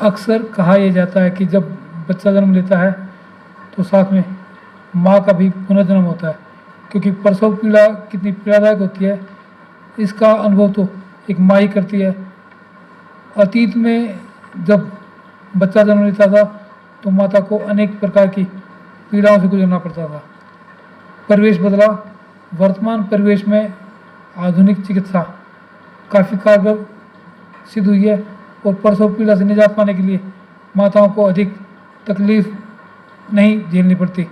अक्सर कहा यह जाता है कि जब बच्चा जन्म लेता है तो साथ में माँ का भी पुनर्जन्म होता है, क्योंकि प्रसव पीड़ा कितनी पीड़ादायक होती है इसका अनुभव तो एक माँ ही करती है। अतीत में जब बच्चा जन्म लेता था तो माता को अनेक प्रकार की पीड़ाओं से गुजरना पड़ता था। परिवेश बदला, वर्तमान परिवेश में आधुनिक चिकित्सा काफ़ी कारगर सिद्ध हुई है और प्रसव पीड़ा से निजात पाने के लिए माताओं को अधिक तकलीफ नहीं झेलनी पड़ती।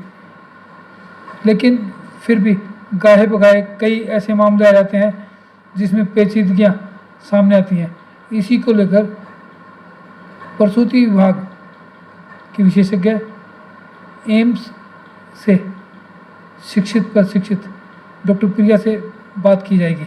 लेकिन फिर भी गाहे बगाहे कई ऐसे मामले आ जाते हैं जिसमें पेचीदगियाँ सामने आती हैं। इसी को लेकर प्रसूति विभाग की विशेषज्ञ एम्स से शिक्षित प्रशिक्षित डॉक्टर प्रिया से बात की जाएगी।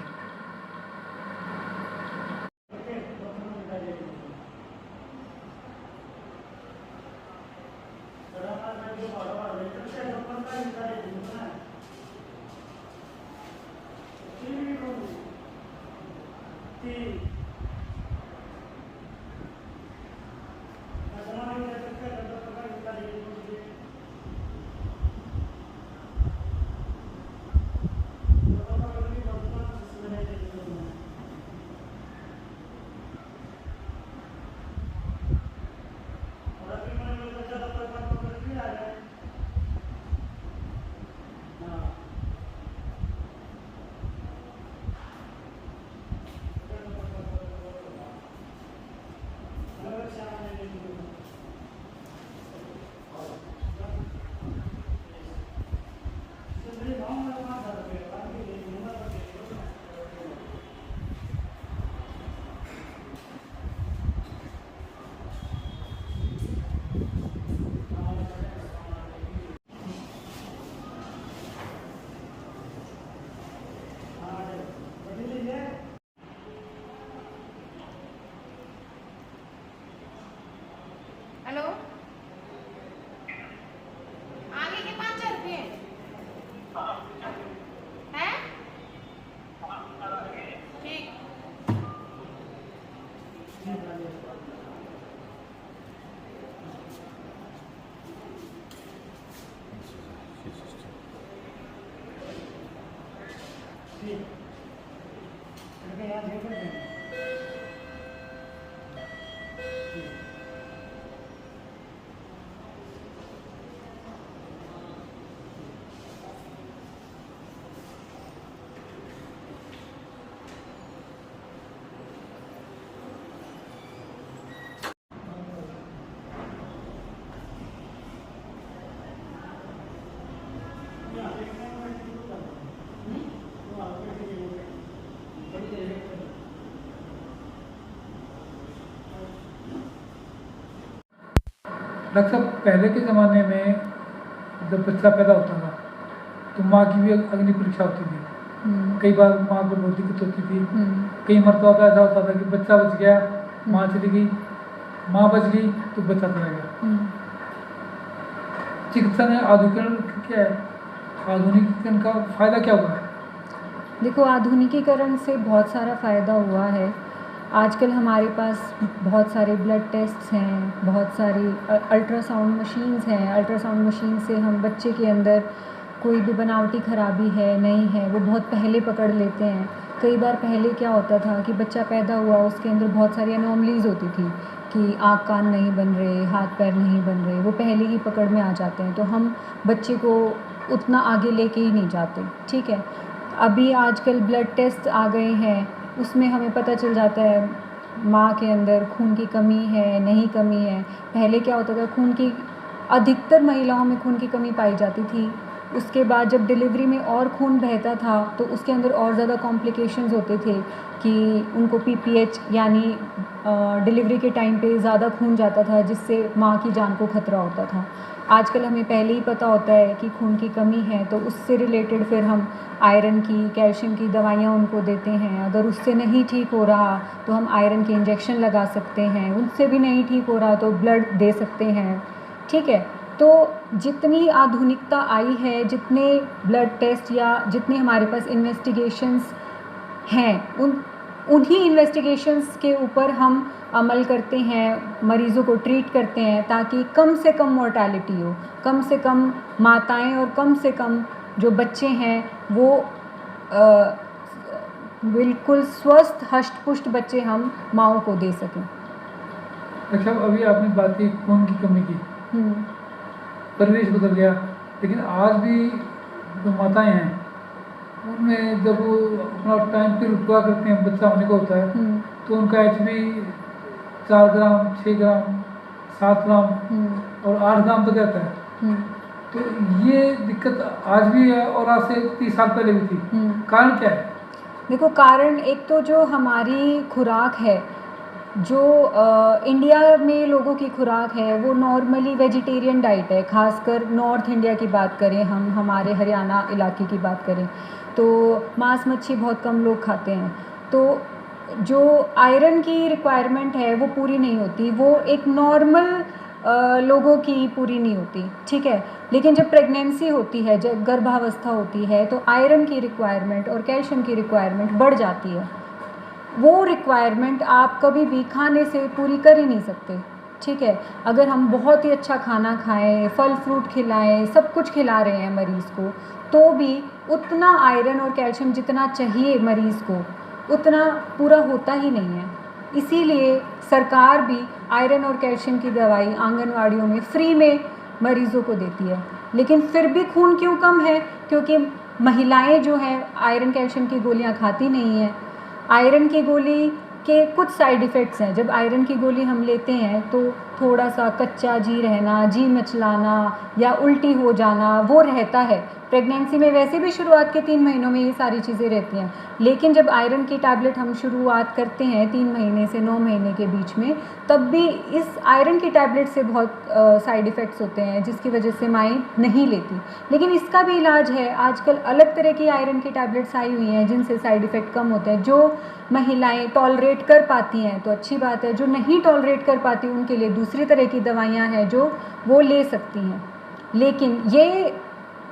हेलो, आगे के 5,000 रुपये हैं? ठीक। डॉक्टर साहब, पहले के ज़माने में जब बच्चा पैदा होता था तो माँ की भी अग्नि परीक्षा होती थी। कई बार माँ को बहुत दिक्कत होती थी। कई मरतबा तो ऐसा होता था कि बच्चा बच गया, माँ चली गई, माँ बच गई तो बच्चा चला गया। चिकित्सा में आधुनिकीकरण क्या है? आधुनिकीकरण का फ़ायदा क्या हुआ है? देखो, आधुनिकीकरण से बहुत सारा फ़ायदा हुआ है। आजकल हमारे पास बहुत सारे ब्लड टेस्ट्स हैं, बहुत सारी अल्ट्रासाउंड मशीन्स हैं। अल्ट्रासाउंड मशीन से हम बच्चे के अंदर कोई भी बनावटी खराबी है नहीं है वो बहुत पहले पकड़ लेते हैं। कई बार पहले क्या होता था कि बच्चा पैदा हुआ, उसके अंदर बहुत सारी एनोमलीज़ होती थी कि आँख कान नहीं बन रहे, हाथ पैर नहीं बन रहे, वो पहले ही पकड़ में आ जाते हैं, तो हम बच्चे को उतना आगे लेके ही नहीं जाते। ठीक है, अभी आजकल ब्लड टेस्ट आ गए हैं, उसमें हमें पता चल जाता है माँ के अंदर खून की कमी है नहीं कमी है। पहले क्या होता था, खून की अधिकतर महिलाओं में खून की कमी पाई जाती थी। उसके बाद जब डिलीवरी में और खून बहता था तो उसके अंदर और ज़्यादा कॉम्प्लिकेशंस होते थे कि उनको पीपीएच यानी डिलीवरी के टाइम पे ज़्यादा खून जाता था जिससे माँ की जान को खतरा होता था। आजकल हमें पहले ही पता होता है कि खून की कमी है तो उससे रिलेटेड फिर हम आयरन की, कैल्शियम की दवाइयाँ उनको देते हैं। अगर उससे नहीं ठीक हो रहा तो हम आयरन के इंजेक्शन लगा सकते हैं, उनसे भी नहीं ठीक हो रहा तो ब्लड दे सकते हैं। ठीक है, तो जितनी आधुनिकता आई है, जितने ब्लड टेस्ट या जितने हमारे पास इन्वेस्टिगेशंस हैं, उन्हीं इन्वेस्टिगेशंस के ऊपर हम अमल करते हैं, मरीज़ों को ट्रीट करते हैं ताकि कम से कम मोर्टालिटी हो, कम से कम माताएं और कम से कम जो बच्चे हैं वो बिल्कुल स्वस्थ हष्ट पुष्ट बच्चे हम माँओं को दे सकें। अच्छा, अभी आपने बात की खून की कमी की, परिवेश बदल गया, लेकिन आज भी जो माताएं हैं उनमें जब वो अपना टाइम पीरियड पूरा करते हैं, बच्चा होने को होता है, तो उनका HB 4 ग्राम, 6 ग्राम, 7 ग्राम और 8 ग्राम तक रहता है। तो ये दिक्कत आज भी है और आज से 30 साल पहले भी थी। कारण क्या है? देखो, कारण एक तो जो हमारी खुराक है, जो इंडिया में लोगों की खुराक है वो नॉर्मली वेजिटेरियन डाइट है। खासकर नॉर्थ इंडिया की बात करें, हम हमारे हरियाणा इलाके की बात करें तो मांस मच्छी बहुत कम लोग खाते हैं, तो जो आयरन की रिक्वायरमेंट है वो पूरी नहीं होती, वो एक नॉर्मल लोगों की पूरी नहीं होती, ठीक है। लेकिन जब प्रेगनेंसी होती है, जब गर्भावस्था होती है, तो आयरन की रिक्वायरमेंट और कैल्शियम की रिक्वायरमेंट बढ़ जाती है। वो रिक्वायरमेंट आप कभी भी खाने से पूरी कर ही नहीं सकते, ठीक है। अगर हम बहुत ही अच्छा खाना खाएं, फल फ्रूट खिलाएं, सब कुछ खिला रहे हैं मरीज़ को, तो भी उतना आयरन और कैल्शियम जितना चाहिए मरीज़ को उतना पूरा होता ही नहीं है। इसीलिए सरकार भी आयरन और कैल्शियम की दवाई आंगनवाड़ियों में फ्री में मरीज़ों को देती है। लेकिन फिर भी खून क्यों कम है? क्योंकि महिलाएं जो हैं आयरन कैल्शियम की गोलियां खाती नहीं हैं। आयरन की गोली के कुछ साइड इफ़ेक्ट्स हैं। जब आयरन की गोली हम लेते हैं तो थोड़ा सा कच्चा जी रहना, जी मचलाना या उल्टी हो जाना वो रहता है। प्रेगनेंसी में वैसे भी शुरुआत के 3 महीनों में ये सारी चीज़ें रहती हैं, लेकिन जब आयरन की टैबलेट हम शुरुआत करते हैं 3 महीने से 9 महीने के बीच में, तब भी इस आयरन की टैबलेट से बहुत साइड इफ़ेक्ट्स होते हैं जिसकी वजह से माएँ नहीं लेती। लेकिन इसका भी इलाज है। आजकल अलग तरह की आयरन की टैबलेट्स आई हुई हैं जिनसे साइड इफ़ेक्ट कम होते हैं। जो महिलाएं टॉलरेट कर पाती हैं तो अच्छी बात है, जो नहीं टॉलरेट कर पाती उनके लिए दूसरी तरह की दवाइयाँ हैं जो वो ले सकती हैं। लेकिन ये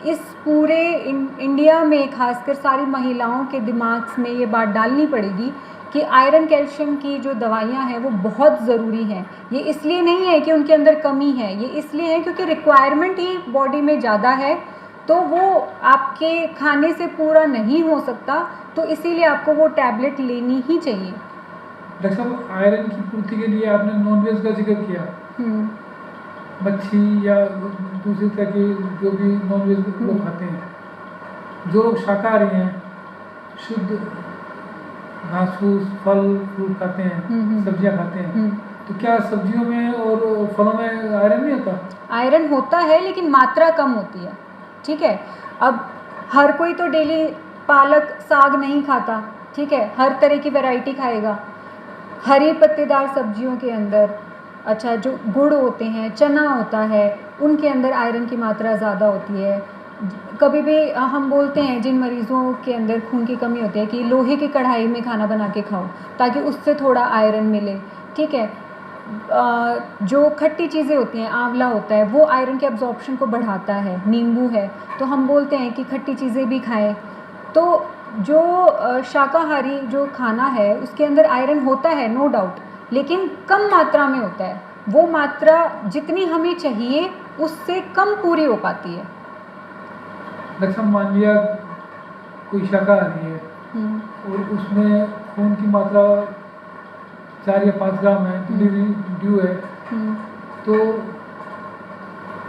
इस पूरे इंडिया में खासकर सारी महिलाओं के दिमाग में ये बात डालनी पड़ेगी कि आयरन कैल्शियम की जो दवाइयाँ हैं वो बहुत ज़रूरी हैं। ये इसलिए नहीं है कि उनके अंदर कमी है, ये इसलिए है क्योंकि रिक्वायरमेंट ही बॉडी में ज़्यादा है, तो वो आपके खाने से पूरा नहीं हो सकता, तो इसीलिए आपको वो टैबलेट लेनी ही चाहिए। डॉक्टर साहब, आयरन की पूर्ति के लिए आपने नॉनवेज का जिक्र किया, मच्छी या दूसरी तरह की जो भी नॉनवेज लोग खाते हैं, जो लोग शाकाहारी हैं, शुद्ध घास फूस फल फ्रूट खाते हैं, सब्जियां खाते हैं, तो क्या सब्जियों में और फलों में आयरन नहीं होता? आयरन होता है लेकिन मात्रा कम होती है, ठीक है। अब हर कोई तो डेली पालक साग नहीं खाता, ठीक है, हर तरह की वैरायटी खाएगा। हरी पत्तेदार सब्जियों के अंदर अच्छा जो गुड़ होते हैं, चना होता है, उनके अंदर आयरन की मात्रा ज़्यादा होती है। कभी भी हम बोलते हैं जिन मरीज़ों के अंदर खून की कमी होती है कि लोहे की कढ़ाई में खाना बना के खाओ ताकि उससे थोड़ा आयरन मिले, ठीक है। जो खट्टी चीज़ें होती हैं, आंवला होता है, वो आयरन के एब्जॉर्प्शन को बढ़ाता है, नींबू है, तो हम बोलते हैं कि खट्टी चीज़ें भी खाएं। तो जो शाकाहारी जो खाना है उसके अंदर आयरन होता है, नो डाउट, लेकिन कम मात्रा में होता है। वो मात्रा जितनी हमें चाहिए उससे कम पूरी हो पाती है। डॉक्टर, मान लिया कोई शाकाहारी है और उसमें खून की मात्रा 4 या 5 ग्राम है, डिलीवरी ड्यू है, तो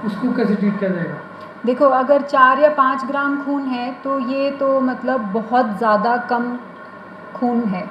उसको कैसे ट्रीट किया जाएगा? देखो, अगर 4 या 5 ग्राम खून है तो ये तो मतलब बहुत ज़्यादा कम खून है।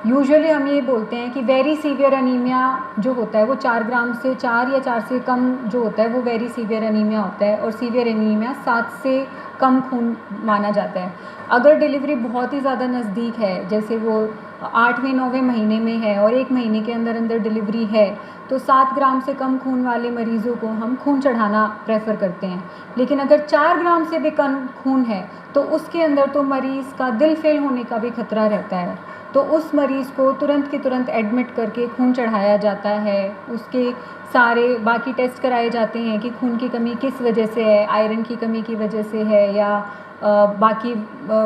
यूजुअली हम ये बोलते हैं कि वेरी सीवियर अनीमिया जो होता है वो 4 ग्राम से 4 या 4 से कम जो होता है वो वेरी सीवियर अनीमिया होता है, और सीवियर अनीमिया 7 से कम खून माना जाता है। अगर डिलीवरी बहुत ही ज़्यादा नज़दीक है, जैसे वो 8वें 9वें महीने में है और 1 महीने के अंदर अंदर डिलीवरी है, तो 7 ग्राम से कम खून वाले मरीज़ों को हम खून चढ़ाना प्रेफर करते हैं। लेकिन अगर 4 ग्राम से भी कम खून है तो उसके अंदर तो मरीज़ का दिल फेल होने का भी खतरा रहता है, तो उस मरीज़ को तुरंत की तुरंत एडमिट करके खून चढ़ाया जाता है। उसके सारे बाकी टेस्ट कराए जाते हैं कि खून की कमी किस वजह से है, आयरन की कमी की वजह से है या बाकी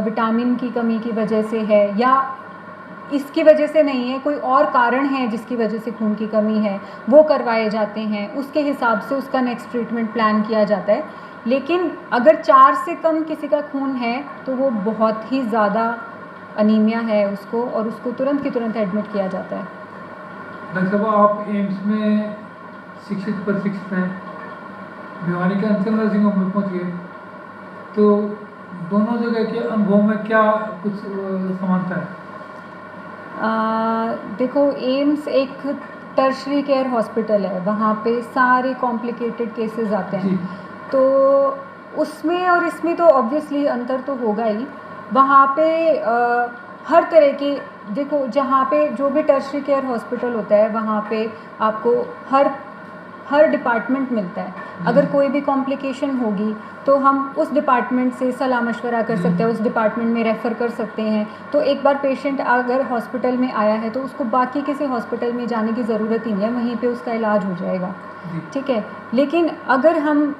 विटामिन की कमी की वजह से है, या इसकी वजह से नहीं है, कोई और कारण है जिसकी वजह से खून की कमी है, वो करवाए जाते हैं, उसके हिसाब से उसका नेक्स्ट ट्रीटमेंट प्लान किया जाता है। लेकिन अगर 4 से कम किसी का खून है तो वो बहुत ही ज़्यादा अनीमिया है उसको, और उसको तुरंत की तुरंत एडमिट किया जाता है। डॉक्टर साहब, आप एम्स में शिक्षित प्रशिक्षित हैं, भिवानी के अंचल नर्सिंग होम में पहुँच गए, तो दोनों जगह के अनुभव में क्या कुछ समानता है? देखो, एम्स एक टर्शरी केयर हॉस्पिटल है, वहाँ पे सारे कॉम्प्लिकेटेड केसेस आते हैं, जी। तो उसमें और इसमें तो ऑब्वियसली अंतर तो होगा ही। वहाँ पे हर तरह की, देखो जहाँ पे जो भी टर्शरी केयर हॉस्पिटल होता है वहाँ पे आपको हर डिपार्टमेंट मिलता है। अगर कोई भी कॉम्प्लिकेशन होगी तो हम उस डिपार्टमेंट से सलाह मशवरा कर सकते हैं, उस डिपार्टमेंट में रेफ़र कर सकते हैं। तो एक बार पेशेंट अगर हॉस्पिटल में आया है तो उसको बाकी किसी हॉस्पिटल में जाने की ज़रूरत ही नहीं है, वहीं पे उसका इलाज हो जाएगा, ठीक है। लेकिन अगर हम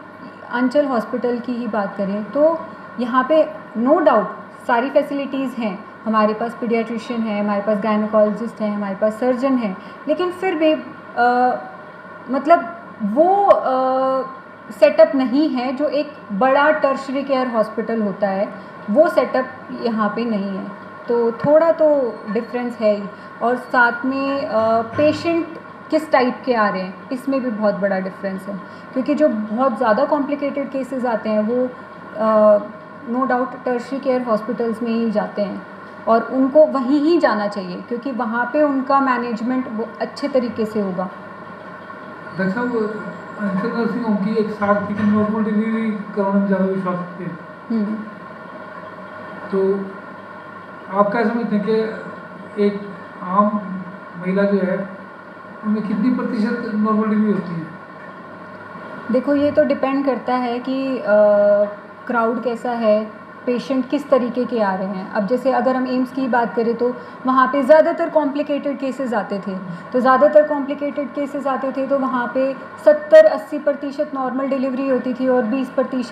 अंचल हॉस्पिटल की ही बात करें तो यहाँ पे नो डाउट सारी फैसिलिटीज़ हैं, हमारे पास पीडियाट्रिशियन है, हमारे पास गायनोकोलॉजिस्ट हैं, हमारे पास सर्जन है, लेकिन फिर भी मतलब वो सेटअप नहीं है जो एक बड़ा टर्शरी केयर हॉस्पिटल होता है, वो सेटअप यहाँ पे नहीं है। तो थोड़ा तो डिफरेंस है ही, और साथ में पेशेंट किस टाइप के आ रहे हैं इसमें भी बहुत बड़ा डिफरेंस है, क्योंकि जो बहुत ज़्यादा कॉम्प्लिकेटेड केसेस आते हैं वो no doubt tertiary care hospitals में ही जाते हैं, और उनको वहीं ही जाना चाहिए क्योंकि वहाँ पे उनका मैनेजमेंट वो अच्छे तरीके से होगा। डॉक्टर साहब, अंचल नर्सिंग होम की एक साथ थी कि नॉर्मल डिलीवरी कराने में ज़्यादा विश्वास रखते हैं, तो आप क्या समझते हैं कि एक आम महिला जो है उनमें कितनी प्रतिशत नॉर्मल डिलीवरी होती है? देखो, ये तो डिपेंड करता है कि क्राउड कैसा है, पेशेंट किस तरीके के आ रहे हैं। अब जैसे अगर हम एम्स की बात करें तो वहाँ पे ज़्यादातर कॉम्प्लिकेटेड केसेस आते थे, तो वहाँ पे 70-80% नॉर्मल डिलीवरी होती थी और 20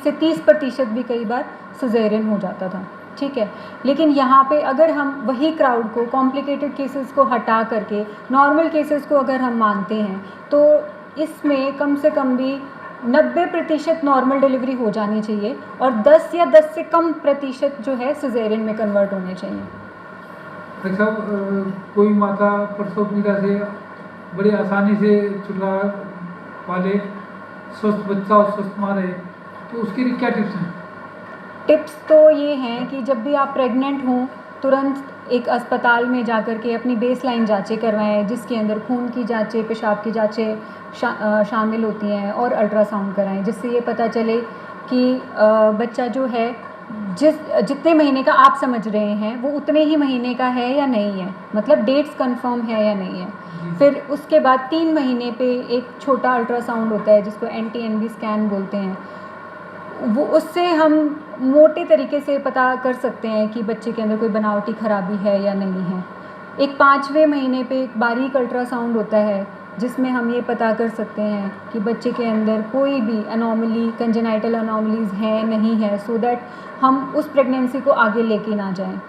से 30% भी कई बार सिज़ेरियन हो जाता था, ठीक है। लेकिन यहाँ पे अगर हम वही क्राउड को, कॉम्प्लिकेटेड केसेस को हटा करके नॉर्मल केसेस को अगर हम मानते हैं तो इसमें कम से कम भी 90% नॉर्मल डिलीवरी हो जानी चाहिए और 10 या 10 से कम प्रतिशत जो है सिज़ेरियन में कन्वर्ट होने चाहिए। डॉक्टर साहब, कोई माता प्रसव पीड़ा से बड़ी आसानी से छुटकारा पाले, स्वस्थ बच्चा और स्वस्थ माँ रहे, तो उसके लिए क्या टिप्स हैं? टिप्स तो ये हैं कि जब भी आप प्रेग्नेंट हों तुरंत एक अस्पताल में जाकर के अपनी बेसलाइन जांचें करवाएं, जिसके अंदर खून की जांचें, पेशाब की जांचें शामिल होती हैं, और अल्ट्रासाउंड कराएं, जिससे ये पता चले कि बच्चा जो है जितने महीने का आप समझ रहे हैं वो उतने ही महीने का है या नहीं है, मतलब डेट्स कंफर्म है या नहीं है। फिर उसके बाद 3 महीने पे एक छोटा अल्ट्रासाउंड होता है जिसको NT-NB स्कैन बोलते हैं, वो उससे हम मोटे तरीके से पता कर सकते हैं कि बच्चे के अंदर कोई बनावटी खराबी है या नहीं है। एक 5वें महीने पे एक बारीक अल्ट्रासाउंड होता है जिसमें हम ये पता कर सकते हैं कि बच्चे के अंदर कोई भी अनोमली, कंजेनाइटल अनोमलीज़ हैं नहीं है, सो दैट हम उस प्रेगनेंसी को आगे लेके ना जाएं।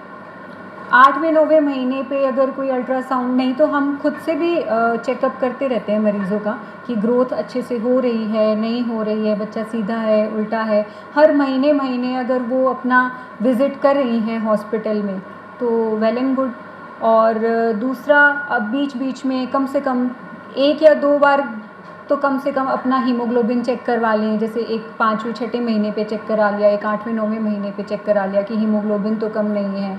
8वें-9वें महीने पे अगर कोई अल्ट्रासाउंड नहीं तो हम खुद से भी चेकअप करते रहते हैं मरीज़ों का कि ग्रोथ अच्छे से हो रही है, नहीं हो रही है, बच्चा सीधा है, उल्टा है। हर महीने अगर वो अपना विज़िट कर रही हैं हॉस्पिटल में तो वेल एंड गुड। और दूसरा, अब बीच में कम से कम 1 या 2 बार तो कम से कम अपना हीमोग्लोबिन चेक करवा लें, जैसे एक 5वें-6वें महीने पे चेक करा लिया, एक 8वें-9वें महीने पे चेक करा लिया कि हीमोग्लोबिन तो कम नहीं है।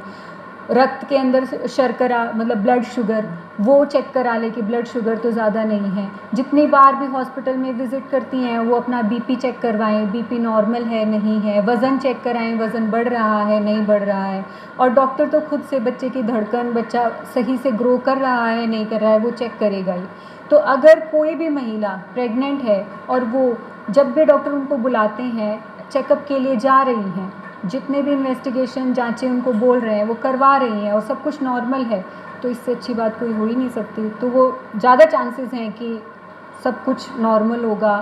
रक्त के अंदर शर्करा मतलब ब्लड शुगर, वो चेक करा ले कि ब्लड शुगर तो ज़्यादा नहीं है। जितनी बार भी हॉस्पिटल में विज़िट करती हैं वो अपना BP चेक करवाएं, BP नॉर्मल है नहीं है, वज़न चेक कराएं, वज़न बढ़ रहा है नहीं बढ़ रहा है, और डॉक्टर तो खुद से बच्चे की धड़कन, बच्चा सही से ग्रो कर रहा है नहीं कर रहा है, वो चेक करेगा ही। तो अगर कोई भी महिला प्रेग्नेंट है और वो जब भी डॉक्टर उनको बुलाते हैं चेकअप के लिए जा रही हैं, जितने भी इन्वेस्टिगेशन जांचें उनको बोल रहे हैं वो करवा रही हैं और सब कुछ नॉर्मल है, तो इससे अच्छी बात कोई हो ही नहीं सकती। तो वो ज़्यादा चांसेस हैं कि सब कुछ नॉर्मल होगा,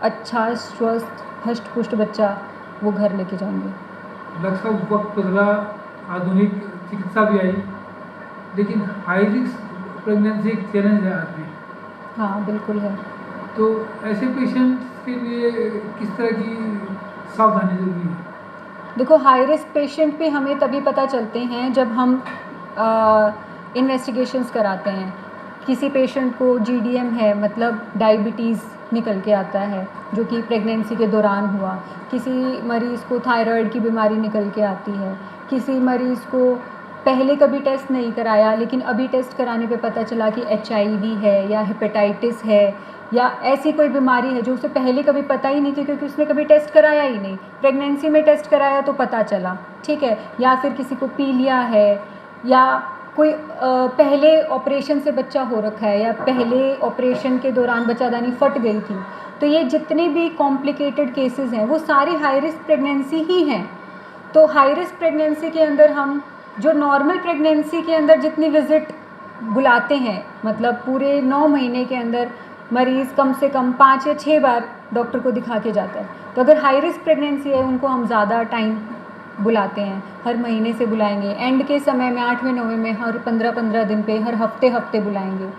अच्छा स्वस्थ हष्ट पुष्ट बच्चा वो घर लेके जाएंगे। डॉक्टर साहब, वक्त बदला, आधुनिक चिकित्सा भी आई, लेकिन हाई रिस्क प्रेगनेंसी एक चैलेंज है आज भी, हाँ बिल्कुल है। तो ऐसे पेशेंट्स के लिए किस तरह की सावधानी जरूरी है? देखो, हाई रिस्क पेशेंट भी हमें तभी पता चलते हैं जब हम इन्वेस्टिगेशंस कराते हैं। किसी पेशेंट को जीडीएम है, मतलब डायबिटीज़ निकल के आता है जो कि प्रेगनेंसी के दौरान हुआ। किसी मरीज़ को थायराइड की बीमारी निकल के आती है। किसी मरीज़ को पहले कभी टेस्ट नहीं कराया लेकिन अभी टेस्ट कराने पे पता चला कि एचआईवी है या हेपेटाइटिस है या ऐसी कोई बीमारी है जो उसे पहले कभी पता ही नहीं थी क्योंकि उसने कभी टेस्ट कराया ही नहीं। प्रेगनेंसी में टेस्ट कराया तो पता चला, ठीक है। या फिर किसी को पीलिया है या कोई पहले ऑपरेशन से बच्चा हो रखा है या पहले ऑपरेशन के दौरान बच्चादानी फट गई थी। तो ये जितने भी कॉम्प्लिकेटेड केसेस हैं वो सारे हाई रिस्क प्रेगनेंसी ही हैं। तो हाई रिस्क प्रेगनेंसी के अंदर हम जो नॉर्मल प्रेगनेंसी के अंदर जितनी विज़िट बुलाते हैं, मतलब पूरे 9 महीने के अंदर मरीज़ कम से कम 5 या 6 बार डॉक्टर को दिखा के जाता है। तो अगर हाई रिस्क प्रेगनेंसी है उनको हम ज़्यादा टाइम बुलाते हैं, हर महीने से बुलाएंगे। एंड के समय में 8वें 9वें में हर 15-15 दिन पे हर हफ्ते बुलाएंगे।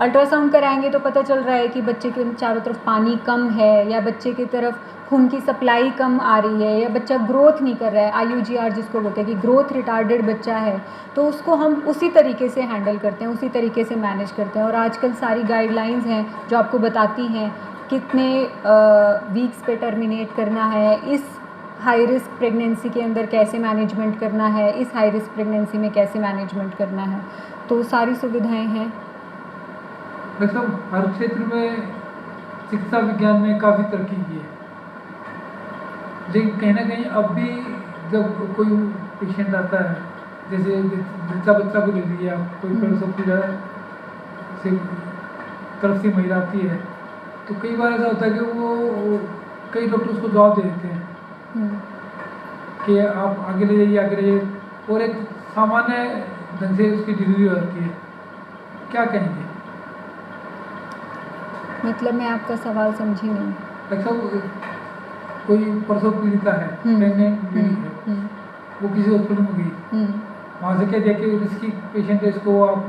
अल्ट्रासाउंड कराएंगे तो पता चल रहा है कि बच्चे के चारों तरफ पानी कम है या बच्चे की तरफ खून की सप्लाई कम आ रही है या बच्चा ग्रोथ नहीं कर रहा है, IUGR जिसको बोलते हैं कि ग्रोथ रिटार्डेड बच्चा है, तो उसको हम उसी तरीके से हैंडल करते हैं, उसी तरीके से मैनेज करते हैं। और आजकल सारी गाइडलाइंस हैं जो आपको बताती हैं कितने वीक्स पे टर्मिनेट करना है, इस हाई रिस्क प्रेगनेंसी के अंदर कैसे मैनेजमेंट करना है, इस हाई रिस्क प्रेगनेंसी में कैसे मैनेजमेंट करना है। तो सारी सुविधाएं हैं। डॉक्टर साहब, हर क्षेत्र में चिकित्सा विज्ञान में काफ़ी तरक्की की है, लेकिन कहीं ना कहीं अब भी जब कोई पेशेंट आता है, जैसे बच्चा को ले लिया, कोई प्रसव पीड़ा से तरफ से महिला आती है, तो कई बार ऐसा होता है कि वो कई डॉक्टर उसको जवाब दे देते हैं कि आप आगे ले जाइए, आगे ले जाइए, और एक सामान्य ढंग से उसकी डिलीवरी हो जाती है। क्या कहेंगे? मतलब मैं आपका सवाल समझी नहीं। डॉक्टर साहब, कोई प्रसव पीड़िता है, प्रेग्नेंट लेडी है, वो किसी हॉस्पिटल में गई, वहाँ से क्या दिया कि रिस्की पेशेंट है, इसको आप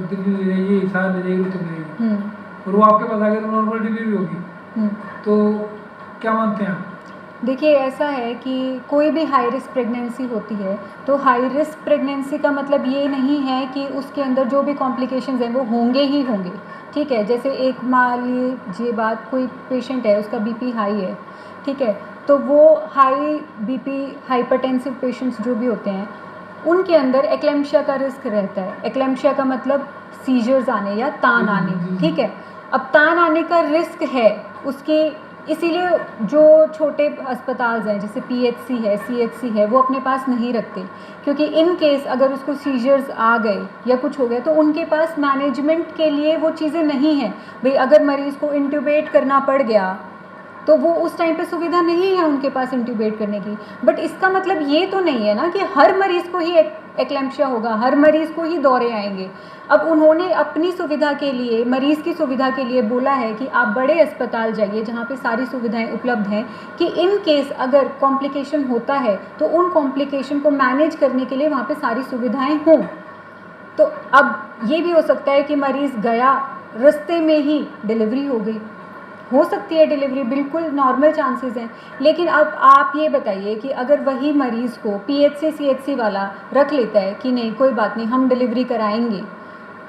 दिल्ली ले जाइए, हिसार ले जाइए, उत्तर ले जाइए, और वो आपके पास आगे नॉर्मल डिलीवरी होगी, तो क्या मानते हैं आप? देखिए, ऐसा है कि कोई भी हाई रिस्क प्रेगनेंसी होती है तो हाई रिस्क प्रेगनेंसी का मतलब ये नहीं है कि उसके अंदर जो भी कॉम्प्लिकेशंस हैं वो होंगे ही होंगे, ठीक है। जैसे एक मान लीजिए बात, कोई पेशेंट है उसका बीपी हाई है, ठीक है, तो वो हाई बीपी हाइपरटेंसिव पेशेंट्स जो भी होते हैं उनके अंदर एक्लेम्शिया का रिस्क रहता है। एक्लेम्शिया का मतलब सीजर्स आने या तान आने, ठीक है। अब तान आने का रिस्क है उसके, इसीलिए जो छोटे अस्पताल हैं जैसे PHC है, CHC है, वो अपने पास नहीं रखते, क्योंकि इन केस अगर उसको सीजर्स आ गए या कुछ हो गया तो उनके पास मैनेजमेंट के लिए वो चीज़ें नहीं हैं। भाई अगर मरीज़ को इंट्यूबेट करना पड़ गया तो वो उस टाइम पे सुविधा नहीं है उनके पास इंट्यूबेट करने की। बट इसका मतलब ये तो नहीं है ना कि हर मरीज़ को ही एक्लेम्शिया होगा, हर मरीज़ को ही दौरे आएंगे। अब उन्होंने अपनी सुविधा के लिए, मरीज़ की सुविधा के लिए बोला है कि आप बड़े अस्पताल जाइए जहाँ पे सारी सुविधाएं उपलब्ध हैं, कि इन केस अगर कॉम्प्लिकेशन होता है तो उन कॉम्प्लिकेशन को मैनेज करने के लिए वहाँ पे सारी सुविधाएं हों। तो अब ये भी हो सकता है कि मरीज़ गया, रास्ते में ही डिलीवरी हो गई, हो सकती है डिलीवरी, बिल्कुल नॉर्मल चांसेस हैं। लेकिन अब आप ये बताइए कि अगर वही मरीज़ को PHC CHC वाला रख लेता है कि नहीं कोई बात नहीं हम डिलीवरी कराएंगे,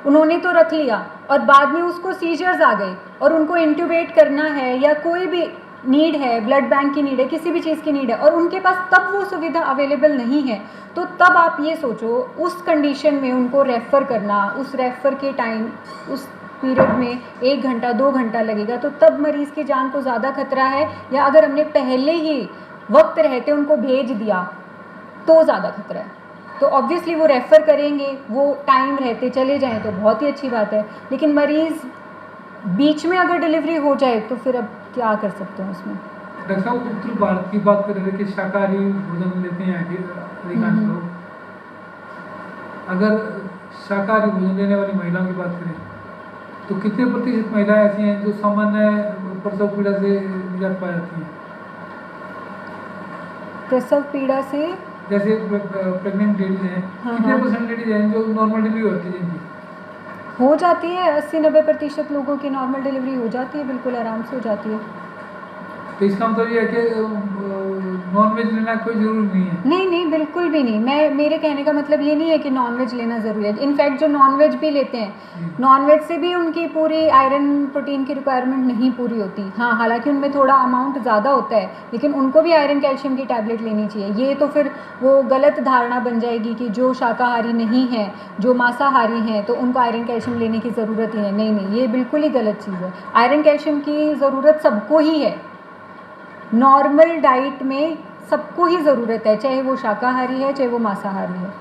उन्होंने तो रख लिया और बाद में उसको सीजर्स आ गए और उनको इंट्यूबेट करना है या कोई भी नीड है, ब्लड बैंक की नीड है, किसी भी चीज़ की नीड है और उनके पास तब वो सुविधा अवेलेबल नहीं है, तो तब आप ये सोचो उस कंडीशन में उनको रेफ़र करना, उस रेफ़र के टाइम, उस पीरियड में 1 घंटा 2 घंटा लगेगा, तो तब मरीज़ की जान को ज़्यादा खतरा है, या अगर हमने पहले ही वक्त रहते उनको भेज दिया तो ज़्यादा खतरा है। तो ऑब्वियसली वो रेफ़र करेंगे, वो टाइम रहते चले जाएं तो बहुत ही अच्छी बात है, लेकिन मरीज़ बीच में अगर डिलीवरी हो जाए तो फिर अब क्या कर सकते हैं उसमें। डॉक्टर साहब, उत्तर भारत की बात कर रहे थे कि शाकाहारी भोजन लेते हैं अधिकांश लोग। अगर शाकाहारी भोजन लेने वाली महिलाओं की बात करें तो कितने प्रतिशत महिलाएं ऐसी हैं जो सामान्य प्रसव पीड़ा से निजात पा जाती हैं? प्रसव पीड़ा से जैसे प्रेग्नेंट लेडीज हैं, हाँ, कितने हाँ। परसेंट लेडीज हैं जो नॉर्मल डिलीवरी होती है जिनकी? हो जाती है, 80-90% लोगों की नॉर्मल डिलीवरी हो जाती है, बिल्कुल आराम से हो जाती है। तो इसका मतलब ये है कि नॉन-वेज लेना कोई ज़रूरी नहीं है। नहीं नहीं, बिल्कुल भी नहीं। मेरे कहने का मतलब ये नहीं है कि नॉनवेज लेना ज़रूरी है। इनफैक्ट जो नॉनवेज भी लेते हैं, नॉनवेज से भी उनकी पूरी आयरन प्रोटीन की रिक्वायरमेंट नहीं पूरी होती। हाँ, हालांकि उनमें थोड़ा अमाउंट ज़्यादा होता है, लेकिन उनको भी आयरन कैल्शियम की टैबलेट लेनी चाहिए। ये तो फिर वो गलत धारणा बन जाएगी कि जो शाकाहारी नहीं है, जो मांसाहारी हैं, तो उनको आयरन कैल्शियम लेने की ज़रूरत ही है। नहीं नहीं, ये बिल्कुल ही गलत चीज़ है। आयरन कैल्शियम की ज़रूरत सबको ही है। नॉर्मल डाइट में सबको ही ज़रूरत है, चाहे वो शाकाहारी है चाहे वो मांसाहारी है।